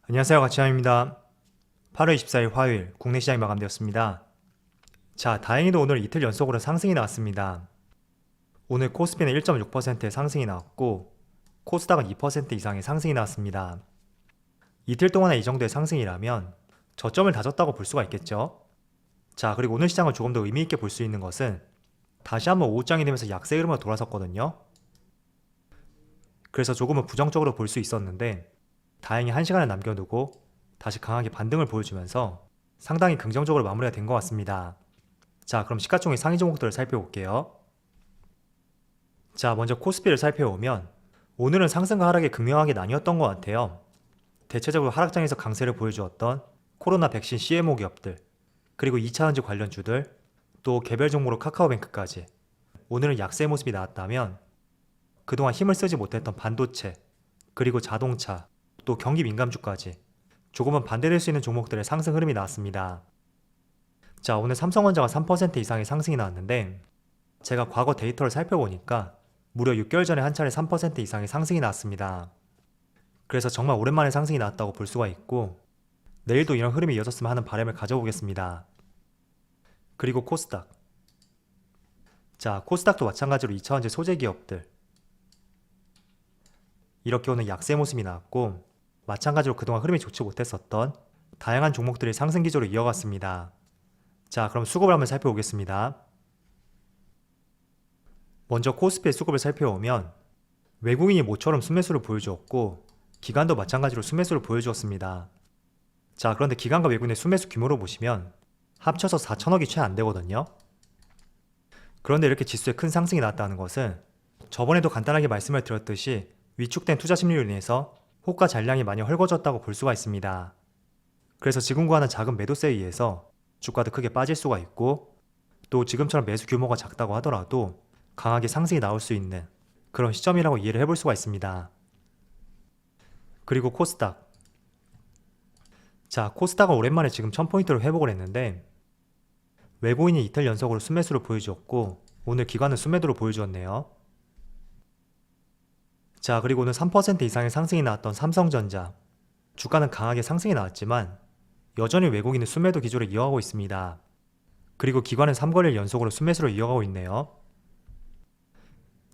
안녕하세요. 가치남입니다. 8월 24일 화요일 국내 시장이 마감되었습니다. 자, 다행히도 오늘 이틀 연속으로 상승이 나왔습니다. 오늘 코스피는 1.6%의 상승이 나왔고 코스닥은 2% 이상의 상승이 나왔습니다. 이틀 동안의 이 정도의 상승이라면 저점을 다졌다고 볼 수가 있겠죠. 자, 그리고 오늘 시장을 조금 더 의미 있게 볼 수 있는 것은 다시 한번 오후장이 되면서 약세 흐름으로 돌아섰거든요. 그래서 조금은 부정적으로 볼 수 있었는데 다행히 1시간을 남겨두고 다시 강하게 반등을 보여주면서 상당히 긍정적으로 마무리가 된 것 같습니다. 자, 그럼 시가총액 상위 종목들을 살펴볼게요. 자, 먼저 코스피를 살펴보면 오늘은 상승과 하락이 극명하게 나뉘었던 것 같아요. 대체적으로 하락장에서 강세를 보여주었던 코로나 백신 CMO 기업들, 그리고 2차전지 관련주들, 또 개별 종목으로 카카오뱅크까지 오늘은 약세의 모습이 나왔다면 그동안 힘을 쓰지 못했던 반도체, 그리고 자동차, 또 경기 민감주까지 조금은 반대될 수 있는 종목들의 상승 흐름이 나왔습니다. 자, 오늘 삼성전자가 3% 이상의 상승이 나왔는데 제가 과거 데이터를 살펴보니까 무려 6개월 전에 한 차례 3% 이상의 상승이 나왔습니다. 그래서 정말 오랜만에 상승이 나왔다고 볼 수가 있고 내일도 이런 흐름이 이어졌으면 하는 바람을 가져보겠습니다. 그리고 코스닥. 자, 코스닥도 마찬가지로 2차전지 소재 기업들 이렇게 오늘 약세 모습이 나왔고 마찬가지로 그동안 흐름이 좋지 못했었던 다양한 종목들이 상승 기조로 이어갔습니다. 자, 그럼 수급을 한번 살펴보겠습니다. 먼저 코스피의 수급을 살펴보면 외국인이 모처럼 순매수를 보여주었고 기관도 마찬가지로 순매수를 보여주었습니다. 자, 그런데 기관과 외국인의 순매수 규모로 보시면 합쳐서 4천억이 채 안 되거든요. 그런데 이렇게 지수에 큰 상승이 나왔다는 것은 저번에도 간단하게 말씀을 드렸듯이 위축된 투자 심리로 인해서 호가 잔량이 많이 헐거졌다고 볼 수가 있습니다. 그래서 지금과는 작은 매도세에 의해서 주가도 크게 빠질 수가 있고 또 지금처럼 매수 규모가 작다고 하더라도 강하게 상승이 나올 수 있는 그런 시점이라고 이해를 해볼 수가 있습니다. 그리고 코스닥. 자, 코스닥은 오랜만에 지금 1000포인트로 회복을 했는데 외국인이 이틀 연속으로 순매수를 보여주었고 오늘 기관은 순매도로 보여주었네요. 자, 그리고 오늘 3% 이상의 상승이 나왔던 삼성전자 주가는 강하게 상승이 나왔지만 여전히 외국인은 순매도 기조를 이어가고 있습니다. 그리고 기관은 3거래일 연속으로 순매수를 이어가고 있네요.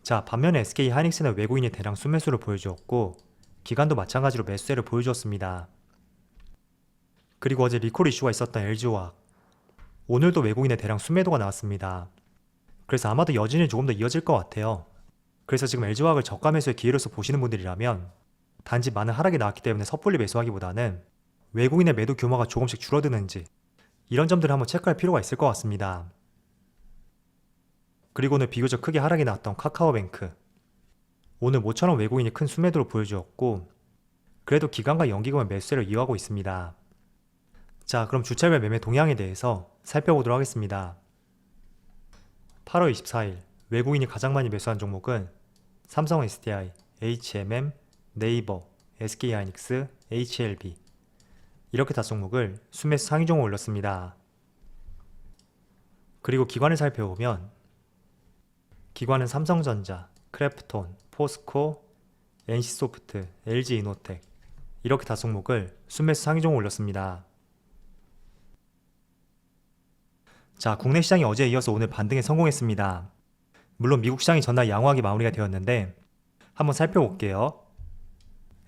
자, 반면에 SK하이닉스는 외국인이 대량 순매수를 보여주었고 기관도 마찬가지로 매수세를 보여주었습니다. 그리고 어제 리콜 이슈가 있었던 LG화학 오늘도 외국인의 대량 순매도가 나왔습니다. 그래서 아마도 여진이 조금 더 이어질 것 같아요. 그래서 지금 LG화학을 저가 매수의 기회로서 보시는 분들이라면 단지 많은 하락이 나왔기 때문에 섣불리 매수하기보다는 외국인의 매도 규모가 조금씩 줄어드는지 이런 점들을 한번 체크할 필요가 있을 것 같습니다. 그리고 오늘 비교적 크게 하락이 나왔던 카카오뱅크 오늘 모처럼 외국인이 큰 순매도를 보여주었고 그래도 기관과 연기금은 매수세를 이어가고 있습니다. 자, 그럼 주차별 매매 동향에 대해서 살펴보도록 하겠습니다. 8월 24일 외국인이 가장 많이 매수한 종목은 삼성 SDI, HMM, 네이버, SK하이닉스, HLB 이렇게 5종목을 순매수 상위 종목 올렸습니다. 그리고 기관을 살펴보면 기관은 삼성전자, 크래프톤, 포스코, NC소프트, LG이노텍 이렇게 5종목을 순매수 상위 종목 올렸습니다. 자, 국내 시장이 어제에 이어서 오늘 반등에 성공했습니다. 물론 미국 시장이 전날 양호하게 마무리가 되었는데 한번 살펴볼게요.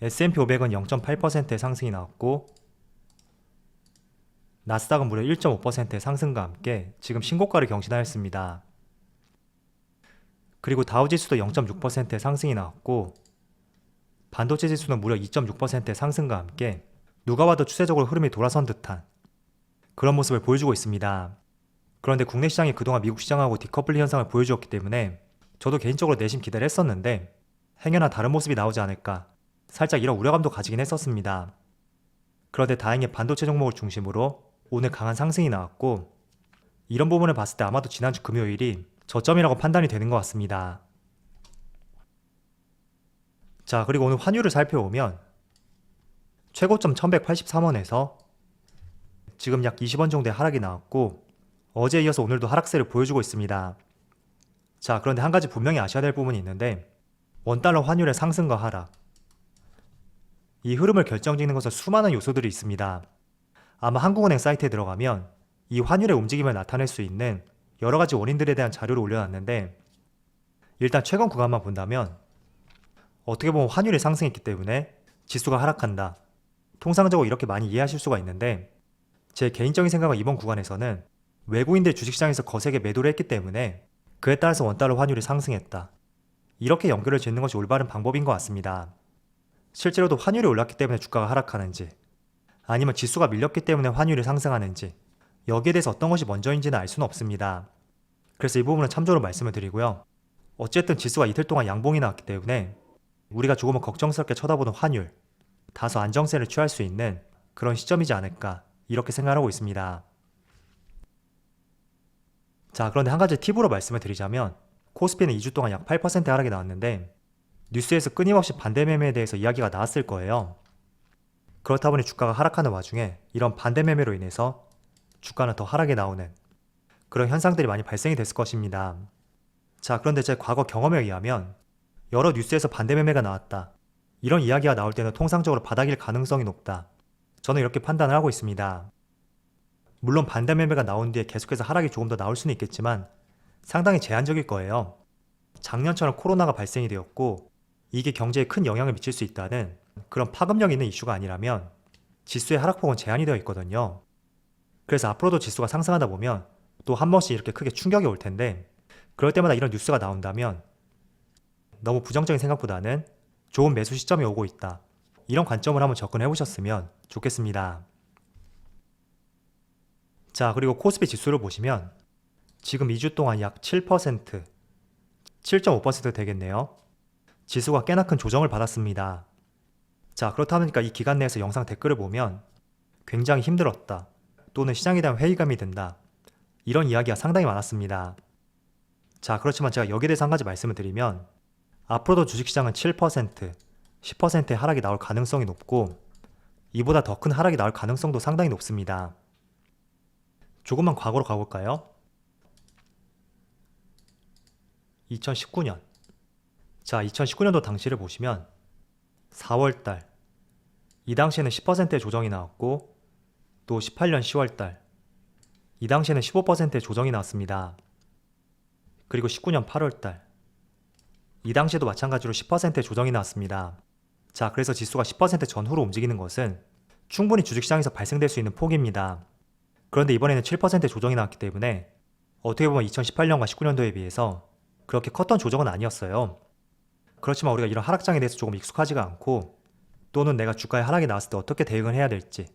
S&P 500은 0.8%의 상승이 나왔고 나스닥은 무려 1.5%의 상승과 함께 지금 신고가를 경신하였습니다. 그리고 다우지수도 0.6%의 상승이 나왔고 반도체 지수는 무려 2.6%의 상승과 함께 누가 봐도 추세적으로 흐름이 돌아선 듯한 그런 모습을 보여주고 있습니다. 그런데 국내 시장이 그동안 미국 시장하고 디커플링 현상을 보여주었기 때문에 저도 개인적으로 내심 기대를 했었는데 행여나 다른 모습이 나오지 않을까 살짝 이런 우려감도 가지긴 했었습니다. 그런데 다행히 반도체 종목을 중심으로 오늘 강한 상승이 나왔고 이런 부분을 봤을 때 아마도 지난주 금요일이 저점이라고 판단이 되는 것 같습니다. 자, 그리고 오늘 환율을 살펴보면 최고점 1183원에서 지금 약 20원 정도의 하락이 나왔고 어제에 이어서 오늘도 하락세를 보여주고 있습니다. 자, 그런데 한 가지 분명히 아셔야 될 부분이 있는데 원달러 환율의 상승과 하락 이 흐름을 결정짓는 것은 수많은 요소들이 있습니다. 아마 한국은행 사이트에 들어가면 이 환율의 움직임을 나타낼 수 있는 여러 가지 원인들에 대한 자료를 올려놨는데, 일단 최근 구간만 본다면 어떻게 보면 환율이 상승했기 때문에 지수가 하락한다, 통상적으로 이렇게 많이 이해하실 수가 있는데, 제 개인적인 생각은 이번 구간에서는 외국인들이 주식시장에서 거세게 매도를 했기 때문에 그에 따라서 원달러 환율이 상승했다, 이렇게 연결을 짓는 것이 올바른 방법인 것 같습니다. 실제로도 환율이 올랐기 때문에 주가가 하락하는지, 아니면 지수가 밀렸기 때문에 환율이 상승하는지, 여기에 대해서 어떤 것이 먼저인지는 알 수는 없습니다. 그래서 이 부분은 참조로 말씀을 드리고요. 어쨌든 지수가 이틀 동안 양봉이 나왔기 때문에 우리가 조금은 걱정스럽게 쳐다보는 환율, 다소 안정세를 취할 수 있는 그런 시점이지 않을까, 이렇게 생각하고 있습니다. 자, 그런데 한 가지 팁으로 말씀을 드리자면, 코스피는 2주 동안 약 8% 하락이 나왔는데 뉴스에서 끊임없이 반대 매매에 대해서 이야기가 나왔을 거예요. 그렇다 보니 주가가 하락하는 와중에 이런 반대 매매로 인해서 주가는 더 하락이 나오는 그런 현상들이 많이 발생이 됐을 것입니다. 자, 그런데 제 과거 경험에 의하면 여러 뉴스에서 반대 매매가 나왔다, 이런 이야기가 나올 때는 통상적으로 바닥일 가능성이 높다, 저는 이렇게 판단을 하고 있습니다. 물론 반대 매매가 나온 뒤에 계속해서 하락이 조금 더 나올 수는 있겠지만 상당히 제한적일 거예요. 작년처럼 코로나가 발생이 되었고 이게 경제에 큰 영향을 미칠 수 있다는 그런 파급력 있는 이슈가 아니라면 지수의 하락폭은 제한이 되어 있거든요. 그래서 앞으로도 지수가 상승하다 보면 또 한 번씩 이렇게 크게 충격이 올 텐데, 그럴 때마다 이런 뉴스가 나온다면 너무 부정적인 생각보다는 좋은 매수 시점이 오고 있다, 이런 관점을 한번 접근해 보셨으면 좋겠습니다. 자, 그리고 코스피 지수를 보시면 지금 2주 동안 약 7%, 7.5% 되겠네요. 지수가 꽤나 큰 조정을 받았습니다. 자, 그렇다 보니까 이 기간 내에서 영상 댓글을 보면 굉장히 힘들었다, 또는 시장에 대한 회의감이 든다, 이런 이야기가 상당히 많았습니다. 자, 그렇지만 제가 여기에 대해서 한 가지 말씀을 드리면, 앞으로도 주식시장은 7%, 10%의 하락이 나올 가능성이 높고 이보다 더 큰 하락이 나올 가능성도 상당히 높습니다. 조금만 과거로 가볼까요? 2019년. 자, 2019년도 당시를 보시면 4월달, 이 당시에는 10%의 조정이 나왔고, 또 18년 10월달, 이 당시에는 15%의 조정이 나왔습니다. 그리고 19년 8월달, 이 당시에도 마찬가지로 10%의 조정이 나왔습니다. 자, 그래서 지수가 10% 전후로 움직이는 것은 충분히 주식시장에서 발생될 수 있는 폭입니다. 그런데 이번에는 7% 조정이 나왔기 때문에 어떻게 보면 2018년과 19년도에 비해서 그렇게 컸던 조정은 아니었어요. 그렇지만 우리가 이런 하락장에 대해서 조금 익숙하지가 않고, 또는 내가 주가에 하락이 나왔을 때 어떻게 대응을 해야 될지,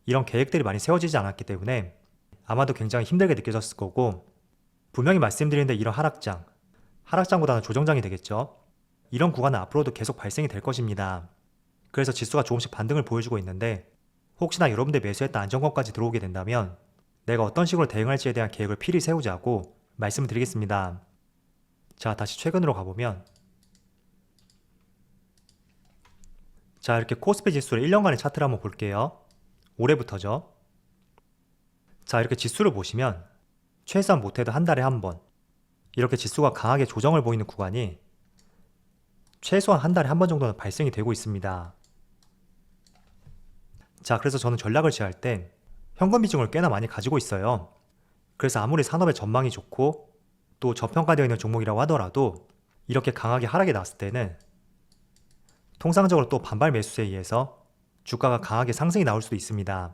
이런 계획들이 많이 세워지지 않았기 때문에 아마도 굉장히 힘들게 느껴졌을 거고, 분명히 말씀드리는데 이런 하락장보다는 조정장이 되겠죠. 이런 구간은 앞으로도 계속 발생이 될 것입니다. 그래서 지수가 조금씩 반등을 보여주고 있는데, 혹시나 여러분들 매수했던 안정권까지 들어오게 된다면 내가 어떤 식으로 대응할지에 대한 계획을 필히 세우자고 말씀을 드리겠습니다. 자, 다시 최근으로 가보면, 자, 이렇게 코스피 지수를 1년간의 차트를 한번 볼게요. 올해부터죠. 자, 이렇게 지수를 보시면 최소한 못해도 한 달에 한 번 이렇게 지수가 강하게 조정을 보이는 구간이 최소한 한 달에 한 번 정도는 발생이 되고 있습니다. 자, 그래서 저는 전략을 취할 때 현금 비중을 꽤나 많이 가지고 있어요. 그래서 아무리 산업의 전망이 좋고 또 저평가되어 있는 종목이라고 하더라도 이렇게 강하게 하락이 났을 때는 통상적으로 또 반발 매수세에 의해서 주가가 강하게 상승이 나올 수도 있습니다.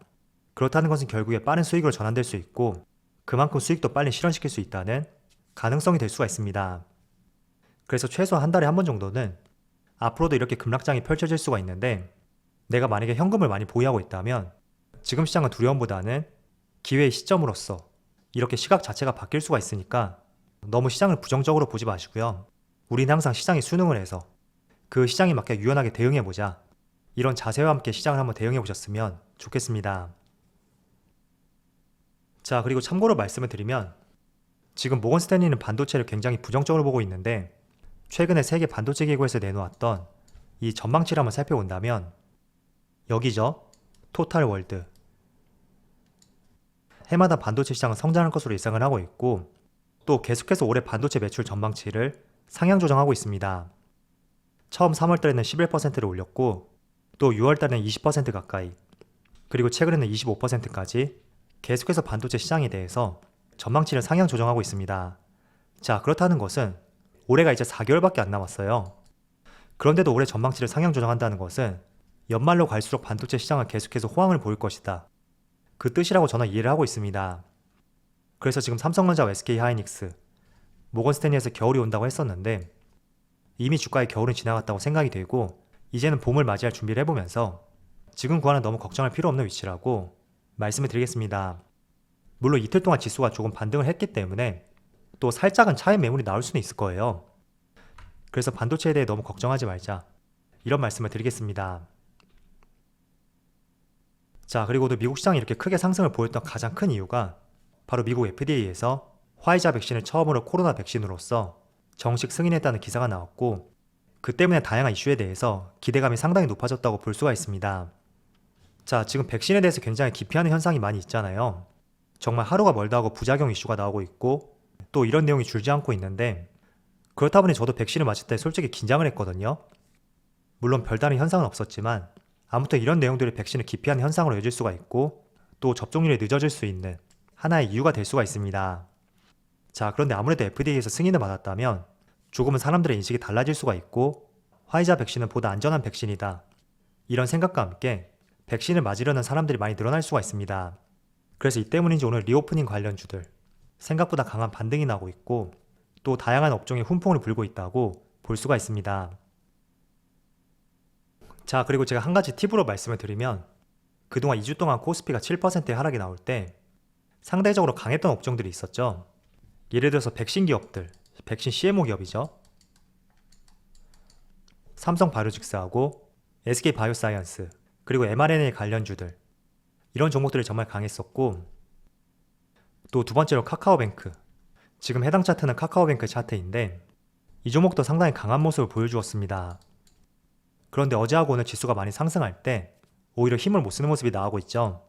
그렇다는 것은 결국에 빠른 수익으로 전환될 수 있고 그만큼 수익도 빨리 실현시킬 수 있다는 가능성이 될 수가 있습니다. 그래서 최소한 한 달에 한 번 정도는 앞으로도 이렇게 급락장이 펼쳐질 수가 있는데, 내가 만약에 현금을 많이 보유하고 있다면 지금 시장은 두려움보다는 기회의 시점으로서 이렇게 시각 자체가 바뀔 수가 있으니까 너무 시장을 부정적으로 보지 마시고요. 우리는 항상 시장이 순응을 해서 그 시장에 맞게 유연하게 대응해보자, 이런 자세와 함께 시장을 한번 대응해보셨으면 좋겠습니다. 자, 그리고 참고로 말씀을 드리면 지금 모건 스탠리는 반도체를 굉장히 부정적으로 보고 있는데, 최근에 세계 반도체 기구에서 내놓았던 이 전망치를 한번 살펴본다면 여기죠. 토탈 월드. 해마다 반도체 시장은 성장할 것으로 예상을 하고 있고, 또 계속해서 올해 반도체 매출 전망치를 상향 조정하고 있습니다. 처음 3월달에는 11%를 올렸고 또 6월달에는 20% 가까이, 그리고 최근에는 25%까지 계속해서 반도체 시장에 대해서 전망치를 상향 조정하고 있습니다. 자, 그렇다는 것은 올해가 이제 4개월밖에 안 남았어요. 그런데도 올해 전망치를 상향 조정한다는 것은 연말로 갈수록 반도체 시장은 계속해서 호황을 보일 것이다, 그 뜻이라고 저는 이해를 하고 있습니다. 그래서 지금 삼성전자와 SK하이닉스, 모건스탠리에서 겨울이 온다고 했었는데 이미 주가의 겨울은 지나갔다고 생각이 되고 이제는 봄을 맞이할 준비를 해보면서 지금 구간은 너무 걱정할 필요 없는 위치라고 말씀을 드리겠습니다. 물론 이틀 동안 지수가 조금 반등을 했기 때문에 또 살짝은 차익 매물이 나올 수는 있을 거예요. 그래서 반도체에 대해 너무 걱정하지 말자, 이런 말씀을 드리겠습니다. 자, 그리고도 미국 시장이 이렇게 크게 상승을 보였던 가장 큰 이유가 바로 미국 FDA에서 화이자 백신을 처음으로 코로나 백신으로서 정식 승인했다는 기사가 나왔고, 그 때문에 다양한 이슈에 대해서 기대감이 상당히 높아졌다고 볼 수가 있습니다. 자, 지금 백신에 대해서 굉장히 기피하는 현상이 많이 있잖아요. 정말 하루가 멀다 하고 부작용 이슈가 나오고 있고 또 이런 내용이 줄지 않고 있는데, 그렇다 보니 저도 백신을 맞을 때 솔직히 긴장을 했거든요. 물론 별다른 현상은 없었지만 아무튼 이런 내용들이 백신을 기피하는 현상으로 이어질 수가 있고 또 접종률이 늦어질 수 있는 하나의 이유가 될 수가 있습니다. 자, 그런데 아무래도 FDA에서 승인을 받았다면 조금은 사람들의 인식이 달라질 수가 있고 화이자 백신은 보다 안전한 백신이다, 이런 생각과 함께 백신을 맞으려는 사람들이 많이 늘어날 수가 있습니다. 그래서 이 때문인지 오늘 리오프닝 관련주들 생각보다 강한 반등이 나고 있고 또 다양한 업종이 훈풍을 불고 있다고 볼 수가 있습니다. 자, 그리고 제가 한 가지 팁으로 말씀을 드리면 그동안 2주 동안 코스피가 7%의 하락이 나올 때 상대적으로 강했던 업종들이 있었죠. 예를 들어서 백신 기업들, 백신 CMO 기업이죠. 삼성바이오직스하고 SK바이오사이언스, 그리고 mRNA 관련주들, 이런 종목들이 정말 강했었고 또 두 번째로 카카오뱅크, 지금 해당 차트는 카카오뱅크 차트인데 이 종목도 상당히 강한 모습을 보여주었습니다. 그런데 어제하고 오늘 지수가 많이 상승할 때 오히려 힘을 못 쓰는 모습이 나오고 있죠.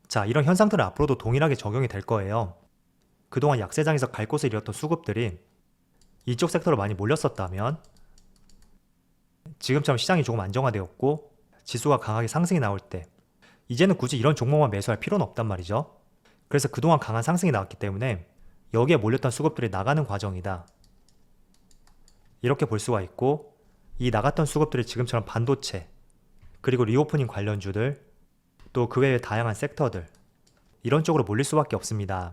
자, 이런 현상들은 앞으로도 동일하게 적용이 될 거예요. 그동안 약세장에서 갈 곳을 잃었던 수급들이 이쪽 섹터로 많이 몰렸었다면 지금처럼 시장이 조금 안정화되었고 지수가 강하게 상승이 나올 때 이제는 굳이 이런 종목만 매수할 필요는 없단 말이죠. 그래서 그동안 강한 상승이 나왔기 때문에 여기에 몰렸던 수급들이 나가는 과정이다, 이렇게 볼 수가 있고, 이 나갔던 수급들이 지금처럼 반도체, 그리고 리오프닝 관련주들, 또 그 외의 다양한 섹터들, 이런 쪽으로 몰릴 수밖에 없습니다.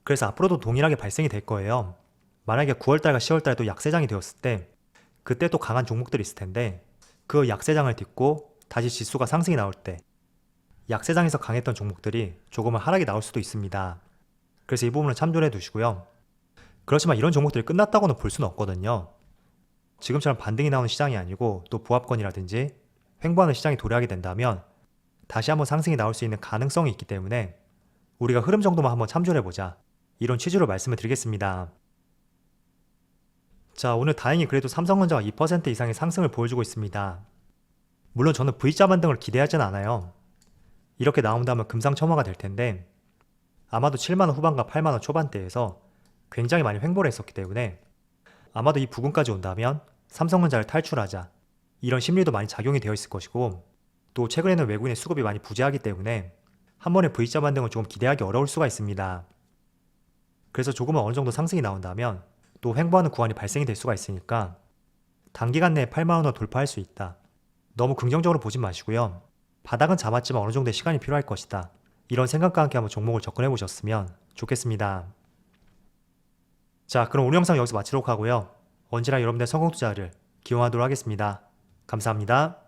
그래서 앞으로도 동일하게 발생이 될 거예요. 만약에 9월달과 10월달에 또 약세장이 되었을 때 그때 또 강한 종목들이 있을 텐데 그 약세장을 딛고 다시 지수가 상승이 나올 때 약세장에서 강했던 종목들이 조금은 하락이 나올 수도 있습니다. 그래서 이 부분을 참조해 두시고요. 그렇지만 이런 종목들이 끝났다고는 볼 수는 없거든요. 지금처럼 반등이 나오는 시장이 아니고 또 보합권이라든지 횡보하는 시장이 도래하게 된다면 다시 한번 상승이 나올 수 있는 가능성이 있기 때문에 우리가 흐름 정도만 한번 참조해보자, 이런 취지로 말씀을 드리겠습니다. 자, 오늘 다행히 그래도 삼성전자가 2% 이상의 상승을 보여주고 있습니다. 물론 저는 V자 반등을 기대하진 않아요. 이렇게 나온다면 금상첨화가 될 텐데 아마도 7만원 후반과 8만원 초반대에서 굉장히 많이 횡보를 했었기 때문에 아마도 이 부근까지 온다면 삼성전자를 탈출하자, 이런 심리도 많이 작용이 되어 있을 것이고 또 최근에는 외국인의 수급이 많이 부재하기 때문에 한 번에 V자 반등은 조금 기대하기 어려울 수가 있습니다. 그래서 조금은 어느 정도 상승이 나온다면 또 횡보하는 구간이 발생이 될 수가 있으니까 단기간 내에 8만원을 돌파할 수 있다, 너무 긍정적으로 보진 마시고요. 바닥은 잡았지만 어느 정도의 시간이 필요할 것이다, 이런 생각과 함께 한번 종목을 접근해 보셨으면 좋겠습니다. 자, 그럼 오늘 영상 여기서 마치도록 하고요. 언제나 여러분들의 성공 투자를 기원하도록 하겠습니다. 감사합니다.